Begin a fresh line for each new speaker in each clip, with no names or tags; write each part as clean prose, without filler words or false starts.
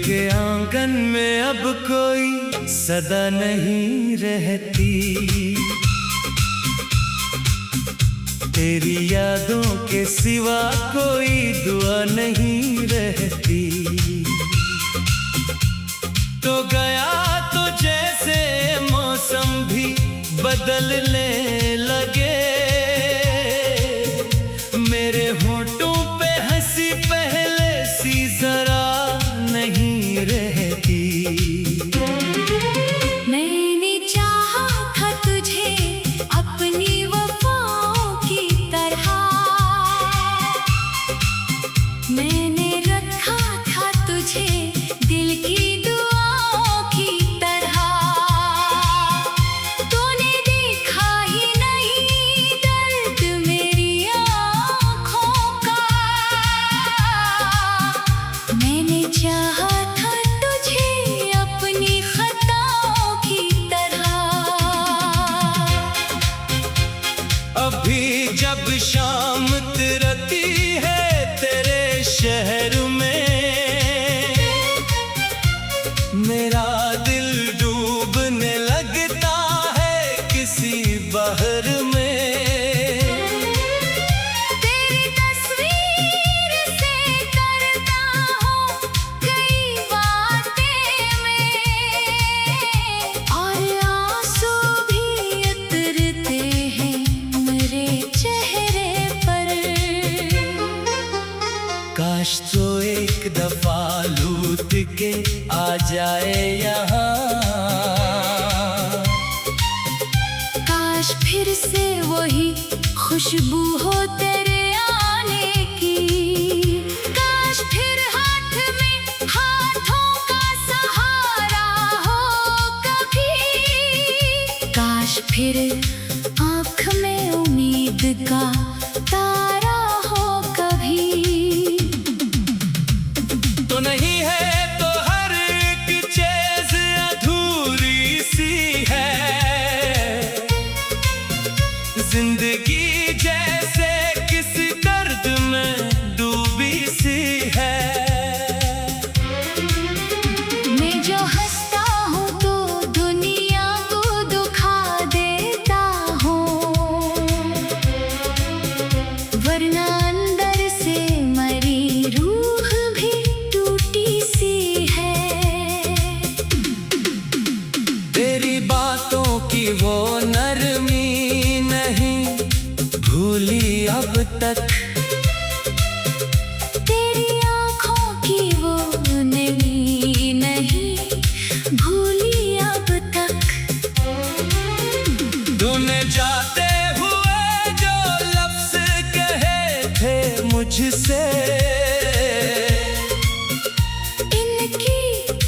के आंगन में अब कोई सदा नहीं रहती, तेरी यादों के सिवा कोई दुआ नहीं रहती। तो गया तो जैसे मौसम भी बदलने लगे, मेरे होठों पे हंसी पहले सी जरा नहीं रहती।
मैंने चाहा था तुझे अपनी वफाओं की तरह, मैंने रखा था तुझे दिल की दुआओं की तरह। तूने देखा ही नहीं दर्द मेरी आँखों का, मैंने चाहा था तुझे अपनी खताओं की तरह।
अभी जब शाम तिरती है तेरे शहर में, मेरा दिल डूबने लगता है किसी बहर में।
तेरी तस्वीर से करता हूँ कई बातें मैं, और आंसू भी उतरते हैं मेरे चेहरे पर।
काश तो एक दफा लूट के आ जाए यहाँ,
काश फिर से वही खुशबू हो तेरे आने की, काश फिर हाथ में हाथों का सहारा हो कभी, काश फिर आँख में उम्मीद का तारा हो कभी।
तो नहीं है तो हर एक चीज अधूरी सी है, जिंदगी जैसे किसी दर्द में डूबी सी है।
मैं जो हंसता हूँ तो दुनिया को दुखा देता हूँ, वरना अंदर से मरी रूह भी टूटी सी है।
तेरी बातों की वो नरमी नहीं भूली अब तक,
तेरी आँखों की वो नमी नहीं भूली अब तक।
तूने जाते हुए जो लफ्ज कहे थे मुझसे,
इनकी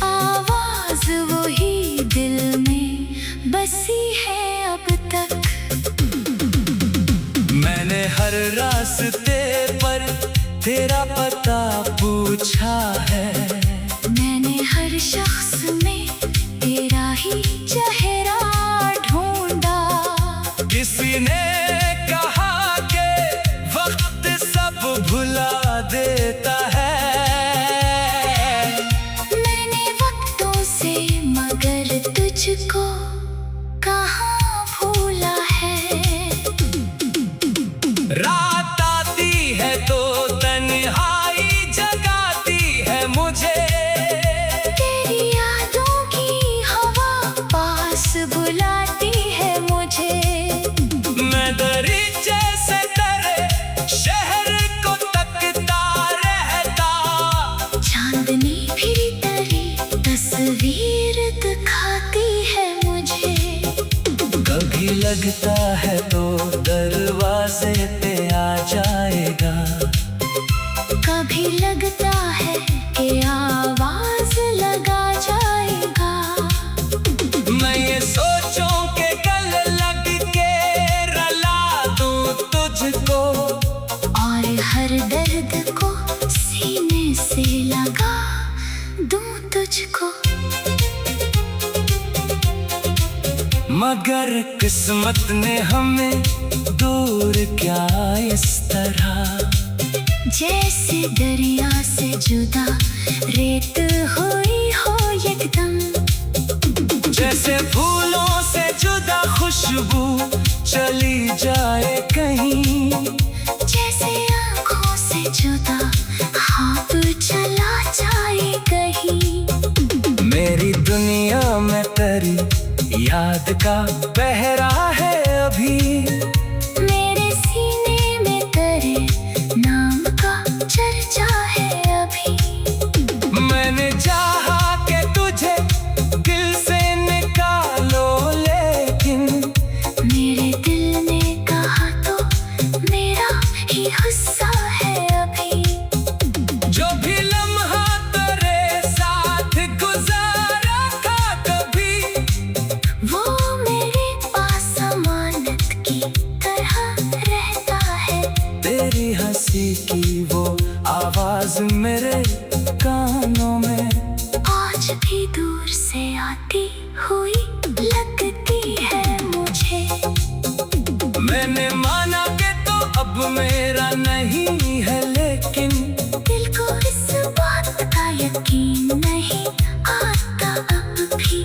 आवाज वही दिल में बसी है अब तक।
मैंने हर रास्ते पर तेरा पता पूछा है,
मैंने हर शख्स में तेरा ही चेहरा ढूंढा,
किसी ने कहा कि वक्त सब भुला देता है।
मैंने वक्तों से मगर तुझको कहाँ भूला है।
रात आती है तो तन्हाई जगाती है मुझे,
तेरी यादों की हवा पास बुलाती है मुझे।
मैं दरीचे से तेरे शहर को तकता रहता,
चांदनी फिर तेरी तस्वीर दिखाती है मुझे।
कभी लगता है तो दरवाजे पे आ जाएगा,
कभी लगता है कि आवाज लगा जाएगा।
मैं ये सोचूं कि कल लग के रला दूं तुझको,
और हर दर्द को सीने से लगा दूं तुझको।
मगर किस्मत ने हमें दूर क्या इस तरह
जैसे दरिया से जुदा रेत हुई हो एकदम।
जैसे फूलों से जुदा खुशबू चली जाए कहीं।
जैसे आँखों से जुदा ख्वाब चला जाए कहीं।
मेरी दुनिया में तेरी याद का पहरा है अभी।
मेरे सीने में तेरे नाम का चर्चा है अभी।
मैंने चाहा कि तुझे दिल से निकालो, लेकिन
मेरे दिल ने कहा तो मेरा ही हिस्सा है अभी।
जो भी लम्हा तेरे साथ गुजारा था कभी,
वो मेरे पास अमानत की तरह रहता है।
तेरी हंसी की वो आवाज मेरे कानों में
आज भी दूर से आती हुई लगती है मुझे।
मैंने माना कि तो अब मेरा नहीं है, लेकिन
दिल को इस बात का यकीन नहीं आता अब भी।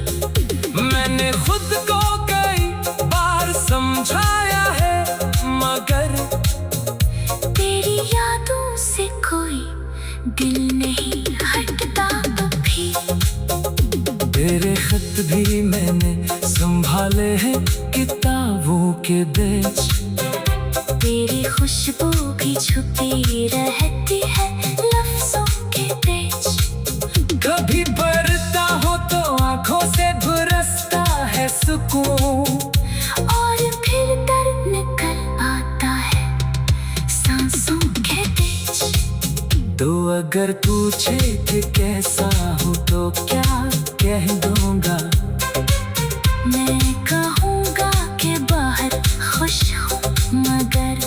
मैंने खुद को कई बार समझाया है, मगर
तेरी यादों से कोई दिल नहीं हटता अभी।
तेरे खत भी मैंने संभाले हैं किताबों के बीच।
तेरी खुशबू भी छुपी रहती है लफ्जों के बीच।
कभी बरता हो तो आंखों से बरसता है सुकून,
और फिर दर्द निकल आता है सांसों के बीच।
तो अगर पूछे कि कैसा हो तो क्या कह दूंगा।
मैं कहूँगा कि बाहर खुश हूँ मगर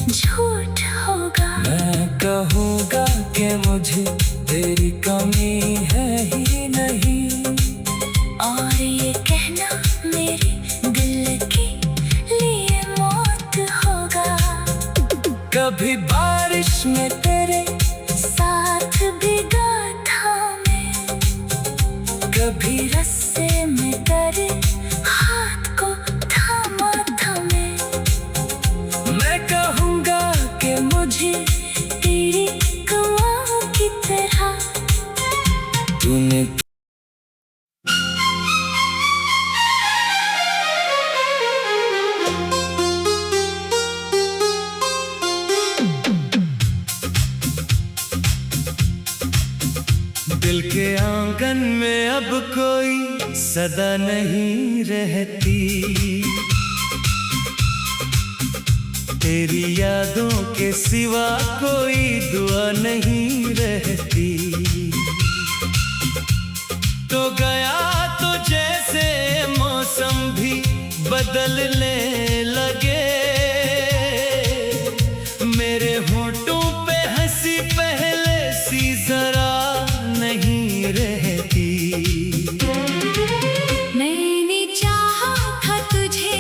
झूठ होगा।
मैं कहूँगा कि मुझे तेरी कमी है ही नहीं,
और ये कहना मेरे दिल के लिए मौत होगा।
कभी बारिश में तेरे
साथ भीगा था मैं,
कभी
रस्से में तेरे हाथ को थामा था मैं
कहूँगा कि
मुझे तेरी गवाह की तरह।
तूने दिल के आंगन में अब कोई सदा नहीं रहती। तेरी यादों के सिवा कोई दुआ नहीं रहती। तो गया तो जैसे मौसम भी बदलने लगे। मेरे होठों पे हंसी पहले सी जरा नहीं रहती।
मैंने चाहा था तुझे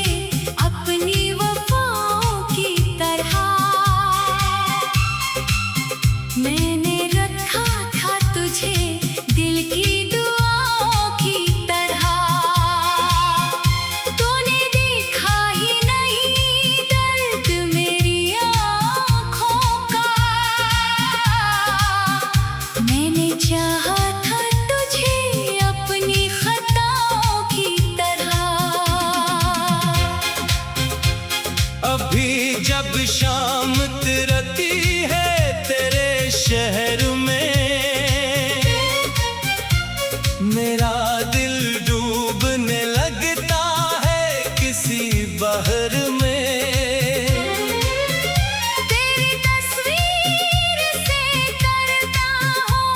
अपनी वफाओं की तरह। मैंने रखा था तुझे दिल की दुआओं की तरह। तूने देखा ही नहीं दर्द मेरी आँखों का। मैंने चाहा था तुझे अपनी खताओं की तरह।
अभी जब शाम तिरती है तेरे शहर में, मेरा दिल डूबने लगता है किसी बहर में।
तेरी तस्वीर से करता हूँ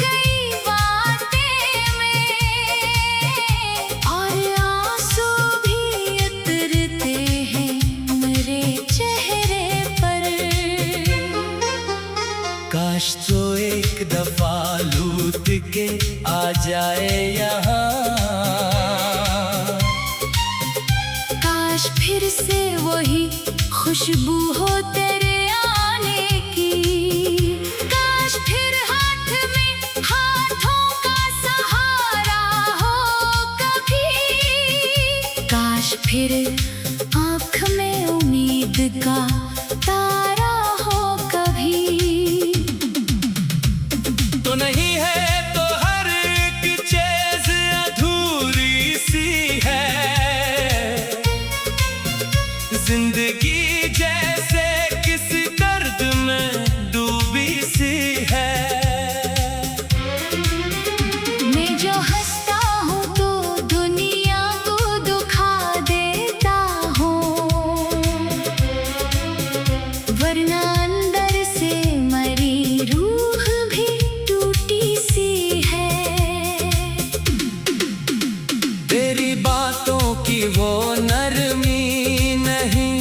कई बातें मैं, और आंसू भी उतरते हैं मेरे चेहरे पर।
काश तो एक दफा लूट के आ जाए यहाँ।
काश फिर से वही खुशबू हो तेरे आने की। फिर आँख में उम्मीद का तारा हो कभी।
तो नहीं है तो हर एक चीज अधूरी सी है, जिंदगी जैसे किसी दर्द में डूबी सी है।
मैं जो हंसता हूँ तो दुनिया को दुखा देता हूँ, वरना अंदर से मरी रूह भी टूटी सी है।
तेरी बातों की वो नरमी नहीं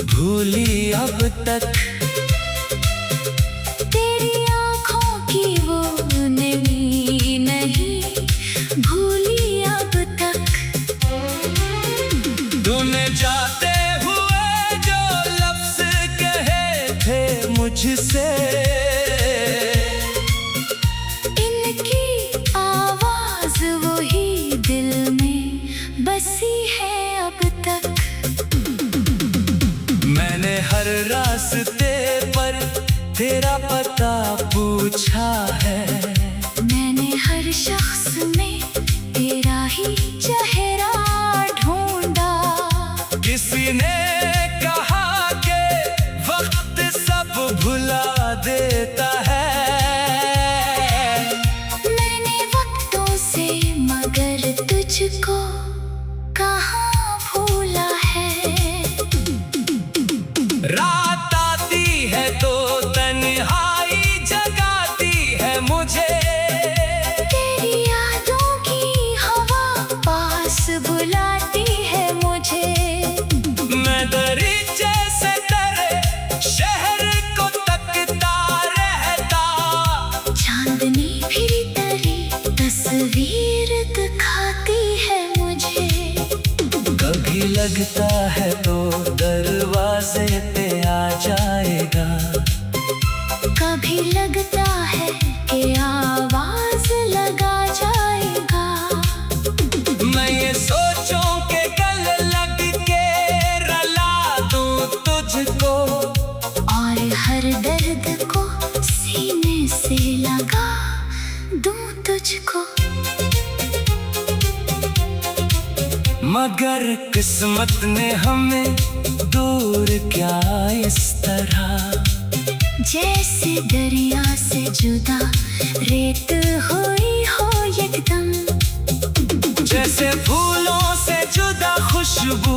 भूली अब तक,
तेरी आँखों की वो नमी नहीं भूली अब तक।
तूने जाते हुए जो लफ्ज कहे थे मुझसे,
इनकी आवाज वही दिल में बसी है अब तक।
मैंने हर रास्ते पर तेरा पता पूछा है,
मैंने हर शख्स में तेरा ही चेहरा ढूंढा।
किसी ने कहा कि वक्त सब भुला देता है,
मैंने वक्तों से मगर तुझको कहाँ भूला है।
रात आती है तो तन्हाई जगाती है मुझे,
तेरी यादों की हवा पास बुलाती है मुझे।
मैं दरीचे से तेरे शहर को तकता रहता,
चांदनी फिर तेरी तस्वीर दिखाती है मुझे।
कभी लगता है तो दरवाजे पे आ जाएगा,
कभी लगता है कि आवाज लगा जाएगा।
मैं ये सोचूं कि गल लग के रला दूं तुझको,
और हर दर्द को सीने से लगा दूं तुझको।
मगर किस्मत ने हमें दूर क्या इस तरह,
जैसे दरिया से जुदा रेत हुई हो एकदम।
जैसे फूलों से जुदा खुशबू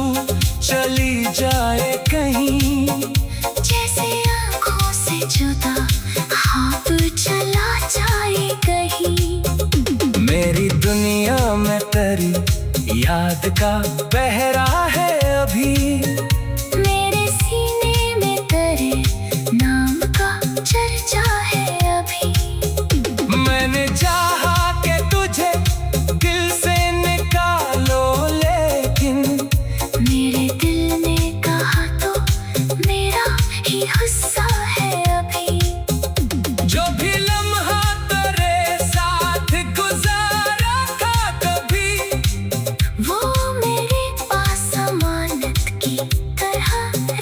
चली जाए कहीं,
जैसे आँखों से जुदा ख्वाब चला जाए कहीं।
मेरी दुनिया में तेरी याद का पहरा है अभी,
मेरे सीने में तेरे नाम का चर्चा है अभी।
मैंने चाहा कि तुझे दिल से निकालो, लेकिन
मेरे दिल ने कहा तो मेरा ही हिस्सा है अभी।
जो भी लम्हा तेरे साथ गुजारा था कभी,
वो मेरे पास अमानत की तरह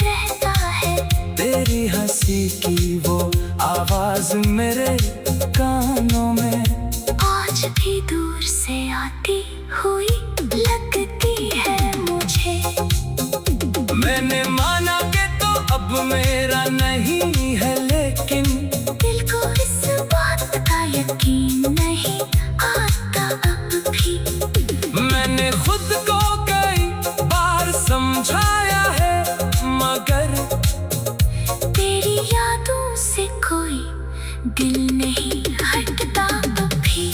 रहता है।
तेरी हंसी की वो आवाज मेरे कानों में
आज भी दूर से आती हुई लगती है मुझे।
मैंने माना कि तो अब मेरा नहीं है, लेकिन
दिल को इस बात का यकीन नहीं आता अब भी।
मैंने खुद को कई बार समझाया है, मगर
तेरी यादों से कोई दिल नहीं हटता अभी।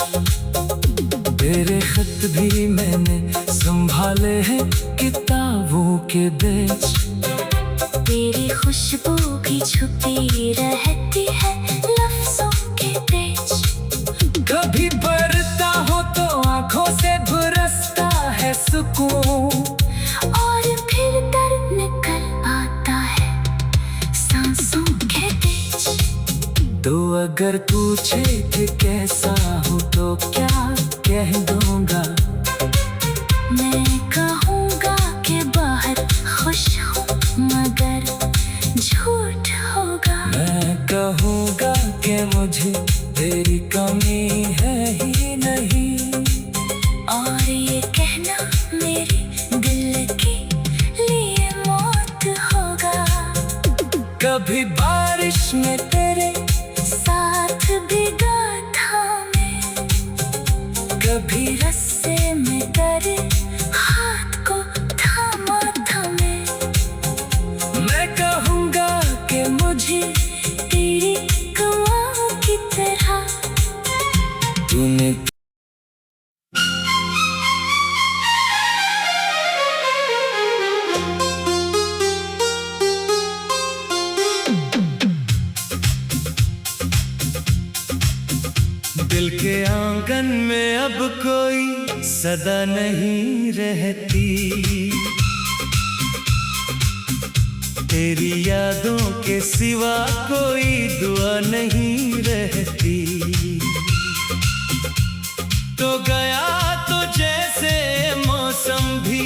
तेरे खत भी मैंने संभाले हैं किताबों के बीच,
तेरी खुशबू भी छुपी रहती है लफ्जों के बीच।
कभी बरसता हो तो आंखों से बरसता है सुकून,
और फिर दर्द निकल आता है सांसों के बीच।
तो अगर पूछे कि कैसा हूँ तो क्या कह दूंगा,
मैं कहूँगा कि
मुझे तेरी कमी है ही नहीं।
और ये कहना मेरे दिल के लिए मौत होगा।
कभी बारिश में तेरे
साथ भीगा था मैं,
कभी
रस्से में तेरे हाथ को थामा था
मैं कहूँगा कि
मुझे तेरी गवाह की तरह
तूने दिल के आंगन में अब कोई सदा नहीं रहती। तेरी यादों के सिवा कोई दुआ नहीं रहती। तो गया तो जैसे मौसम भी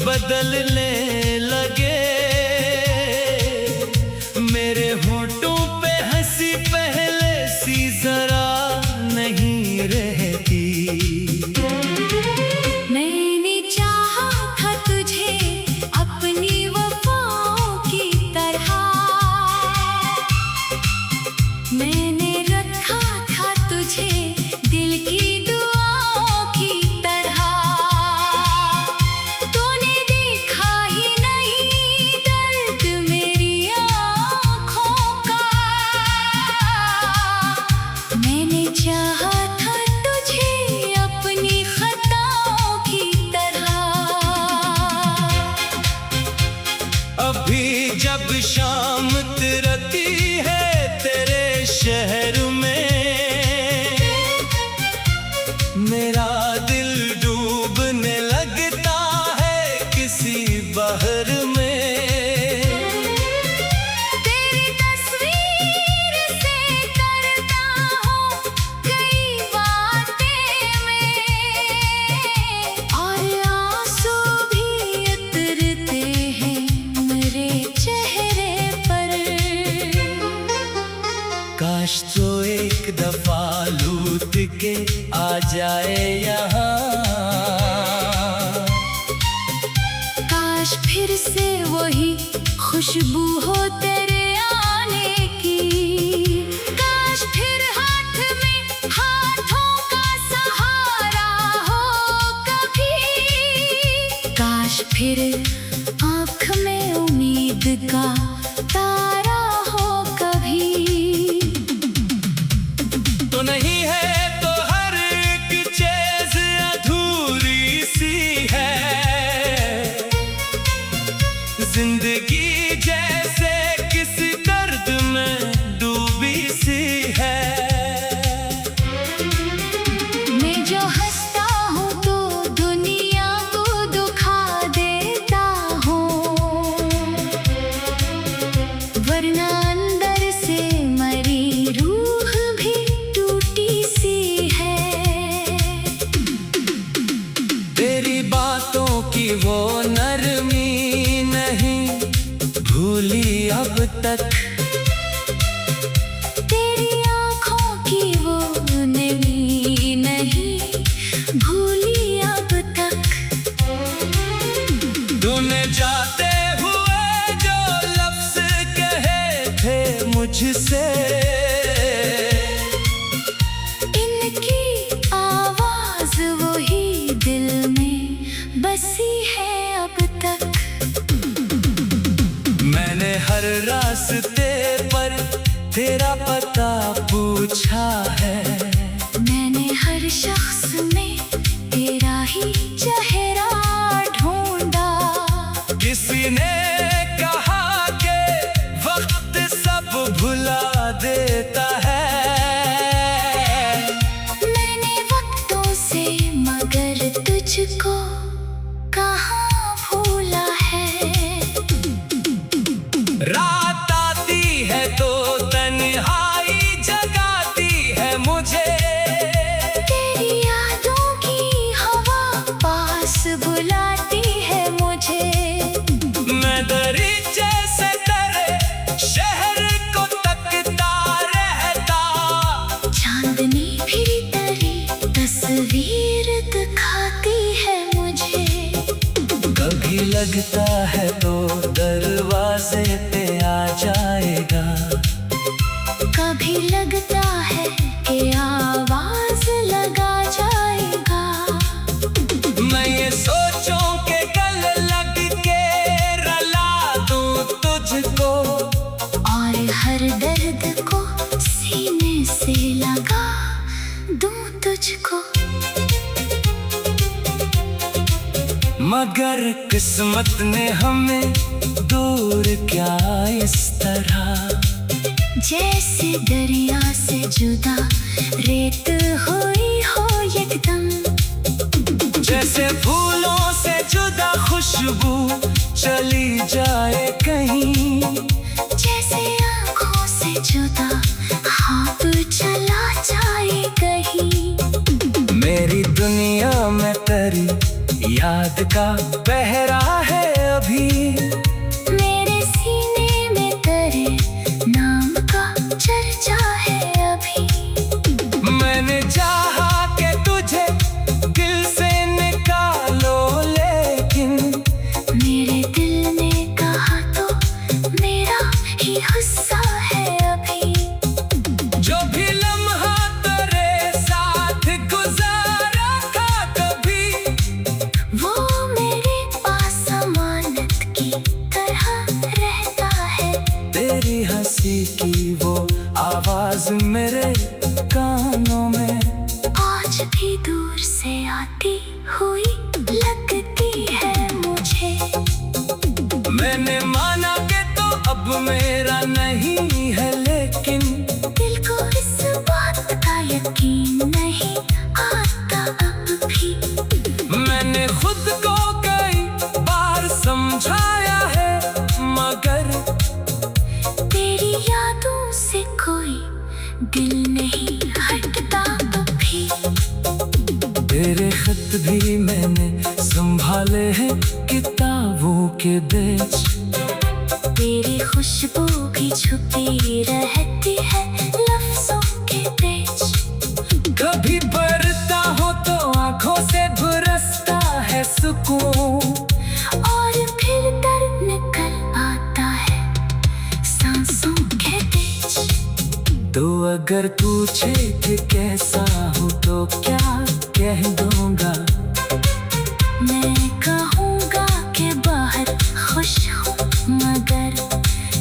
बदलने लगे। मेरे होठों पे हंसी पहले सी जरा नहीं रहती।
मैंने चाहा था तुझे अपनी वफाओं की तरह, मैंने रखा था तुझे दिल की दुआओं की तरह। तूने देखा ही नहीं दर्द मेरी आँखों का। मैंने चाहा था तुझे अपनी खताओं की तरह।
अभी जब शाम तिरती है तेरे शहर में, मेरा दिल डूबने लगता है किसी बहर में।
तेरी तस्वीर से करता हूँ कई बातें मैं, और आंसू भी उतरते हैं मेरे चेहरे पर।
काश तो एक दफा लूट के आ जाए यहाँ।
काश फिर से वही खुशबू हो तेरे आने की। काश फिर हाथ में हाथों का सहारा हो कभी। काश फिर आँख में उम्मीद का तारा हो कभी।
तो नहीं है तो हर एक चीज अधूरी सी है। जिंदगी जैसे किसी दर्द में डूबी सी है।
मैं जो हंसता हूँ तो दुनिया को दुखा देता हूँ, वरना अंदर से मरी रूह भी टूटी सी है।
तेरी बातों की वो नरमी नहीं भूली अब तक।
तेरी आँखों की वो नमी नहीं भूली अब तक।
तूने जाते हुए जो लफ्ज कहे थे मुझसे,
इनकी आवाज वही दिल में बसी है अब तक।
मैंने हर रास्ते पर तेरा पता पूछा है।
मैंने हर शख्स में तेरा ही चेहरा ढूंढा।
किसी ने कहा कि वक्त सब भुला देता है।
मैंने वक्तों से मगर तुझको कहाँ भूला है।
रात आती है तो तन्हाई जगाती है मुझे।
तेरी यादों की हवा पास बुलाती है मुझे।
मैं दरीचे से तेरे शहर को तकता रहता
खाती है मुझे।
कभी लगता है तो दरवाजे पे आ जाएगा,
कभी लगता है कि आवाज लगा जाएगा।
मैं ये सोचूं कि गले लग के रुला दूं तुझको,
और हर दर्द को सीने से लगा दूं तुझको।
मगर किस्मत ने हमें दूर क्या इस तरह,
जैसे दरिया से जुदा रेत हुई हो एकदम।
जैसे फूलों से जुदा खुशबू चली जाए कहीं,
जैसे आँखों से जुदा ख्वाब चला जाए कहीं।
मेरी दुनिया में तेरी याद का पहरा है अभी,
मेरे सीने में तेरे नाम का चर्चा है अभी।
मैंने चाहा कि तुझे दिल से निकालो, लेकिन
मेरे दिल ने कहा तो मेरा ही हिस्सा है अभी।
जो भी लम्हा तेरे साथ गुजारा था कभी,
वो मेरे पास अमानत की तरह रहता है।
तेरी हंसी की वो आवाज मेरे कानों में
आज भी दूर से आती हुई लगती है मुझे।
मैंने माना कि तो अब मेरा नहीं है, लेकिन
दिल को इस बात का यकीन नहीं आता अब भी।
मैंने खुद को कई बार समझाया है, मगर
तेरी यादों से कोई दिल नहीं हटता कभी।
तेरे खत भी मैंने संभाले हैं किताबों के बीच,
तेरी खुशबू भी छुपी रहती है लफ्जों के बीच।
कभी बरता हो तो आंखों से बरसता है सुकून,
और फिर दर्द निकल आता है सांसों के बीच।
तो अगर पूछे कि कैसा हो तो क्या कह दूंगा,
मैं कहूँगा कि बाहर खुश हूँ मगर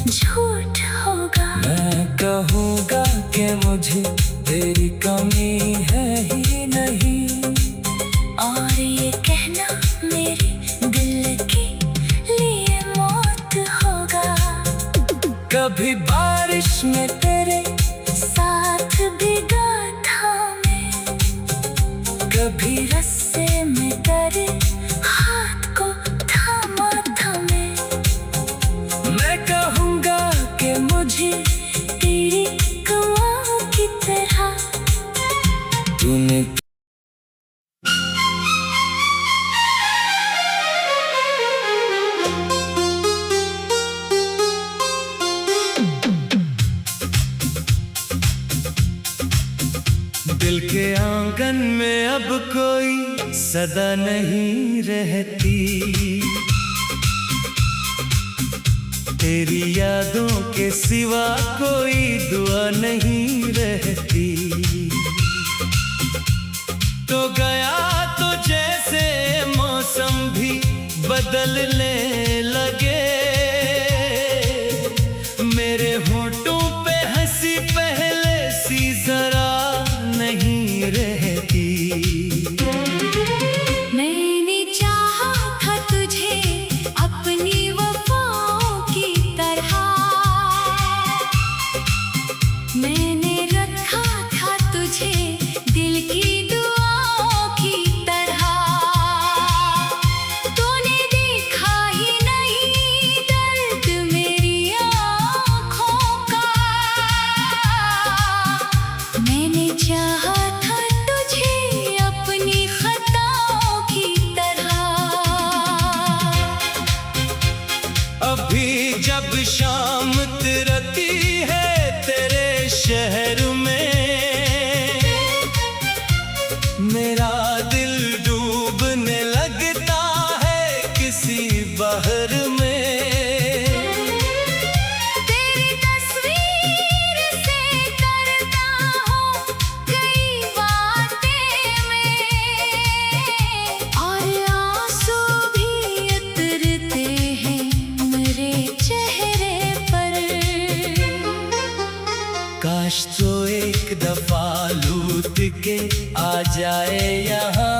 झूठ होगा।
मैं कहूँगा कि मुझे तेरी कमी है ही नहीं,
और ये कहना मेरे दिल के लिए मौत होगा।
कभी बारिश में तेरे
साथ भीगा था मैं,
कभी
रस्से में तेरे हाथ को थामा था मैं
कहूँगा कि
मुझे तेरी गवाह की तरह।
तूने दिल के आंगन में अब कोई सदा नहीं रहती, तेरी यादों के सिवा कोई दुआ नहीं रहती। तो गया तो जैसे मौसम भी बदलने लगे, मेरे होठों पे हंसी पहले सी जरा नहीं रहती।
मैंने चाहा था तुझे अपनी वफाओं की तरह, मैंने रखा था तुझे दिल की दुआओं की तरह। तूने देखा
जाए यहाँ।